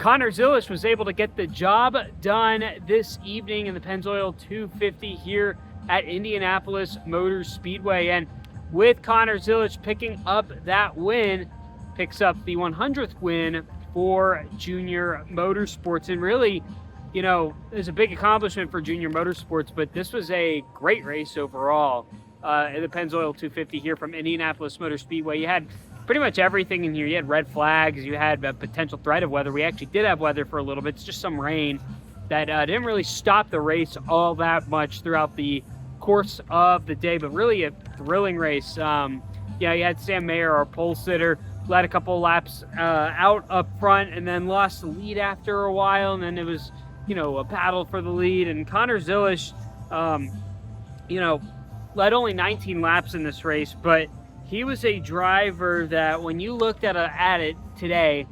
Connor Zilisch was able to get the job done this evening in the Pennzoil 250 here at Indianapolis Motor Speedway. And with Connor Zilisch picking up that win, picks up the 100th win for Junior Motorsports. And really, you know, it's a big accomplishment for Junior Motorsports, but this was a great race overall. In the Pennzoil 250 here from Indianapolis Motor Speedway. You had pretty much everything in here. You had red flags, you had a potential threat of weather. We actually did have weather for a little bit. It's just some rain that didn't really stop the race all that much throughout the course of the day, but really a thrilling race. Yeah, you had Sam Mayer, our pole sitter, led a couple of laps out up front and then lost the lead after a while, and then it was, you know, a battle for the lead. And Connor Zilisch, you know, led only 19 laps in this race, but he was a driver that when you looked at it today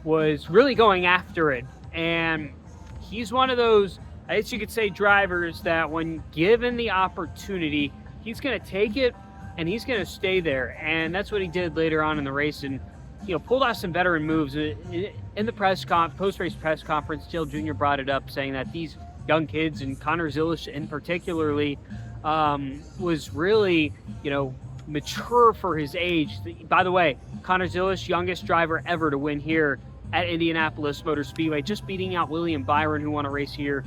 was really going after it. And he's one of those, I guess you could say, drivers that when given the opportunity, he's going to take it and he's going to stay there. And that's what he did later on in the race, and, you know, pulled off some veteran moves. In the post-race press conference, Dale Jr. brought it up, saying that these young kids, and Connor Zilisch in particularly, was really, you know, mature for his age. By the way, Connor Zilisch, youngest driver ever to win here at Indianapolis Motor Speedway, just beating out William Byron, who won a race here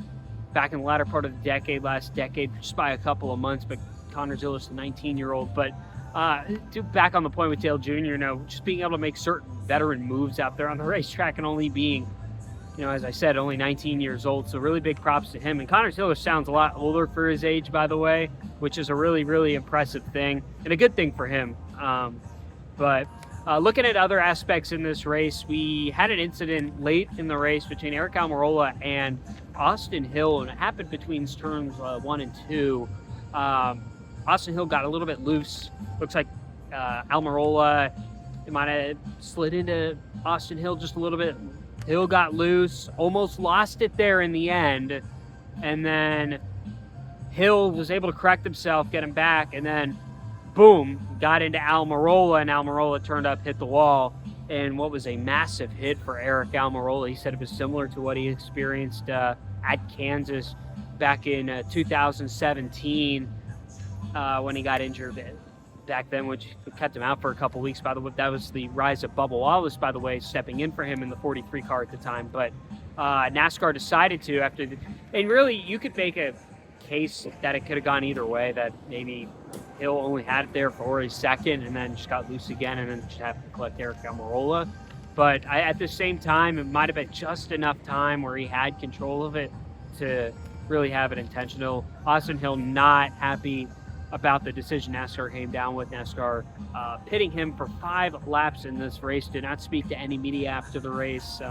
back in the latter part of the decade, last decade, just by a couple of months. But Connor Zilisch, the 19-year-old. But back on the point with Dale Jr., you know, just being able to make certain veteran moves out there on the racetrack and only being, you know, as I said, only 19 years old. So really big props to him. And Connor Zilisch sounds a lot older for his age, by the way, which is a really, really impressive thing and a good thing for him. But looking at other aspects in this race, we had an incident late in the race between Aric Almirola and Austin Hill, and it happened between turns 1 and 2. Austin Hill got a little bit loose. Looks like Almirola might have slid into Austin Hill just a little bit. Hill got loose, almost lost it there in the end, and then Hill was able to correct himself, get him back, and then boom, got into Almirola, and Almirola turned up, hit the wall, and what was a massive hit for Aric Almirola. He said it was similar to what he experienced at Kansas back in 2017 when he got injured back then, which kept him out for a couple weeks. By the way, that was the rise of Bubba Wallace, by the way, stepping in for him in the 43 car at the time. But NASCAR decided to, and really you could make a case that it could have gone either way, that maybe Hill only had it there for a second and then just got loose again and then just happened to collect Aric Almirola. But at the same time, it might have been just enough time where he had control of it to really have it intentional. Austin Hill not happy about the decision NASCAR came down with. NASCAR pitting him for 5 laps in this race. Did not speak to any media after the race.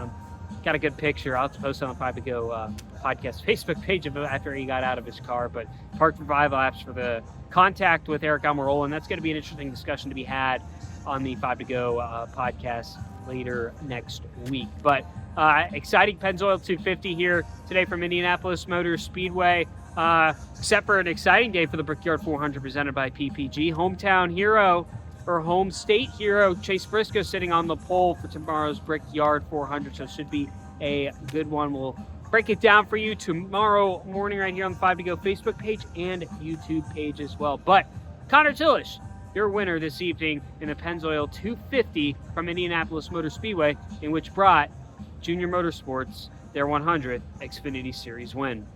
Got a good picture. I'll have to post on the 5 to Go podcast Facebook page of after he got out of his car. But parked for 5 laps for the contact with Aric Almirola, and that's going to be an interesting discussion to be had on the 5 to Go podcast later next week. But exciting Pennzoil 250 here today from Indianapolis Motor Speedway. Except for an exciting day for the Brickyard 400 presented by PPG. Hometown hero, or home state hero, Chase Briscoe sitting on the pole for tomorrow's Brickyard 400, so it should be a good one. We'll break it down for you tomorrow morning right here on the 5 to Go Facebook page and YouTube page as well. But Connor Zilisch, your winner this evening in the Pennzoil 250 from Indianapolis Motor Speedway, in which brought Junior Motorsports their 100th Xfinity Series win.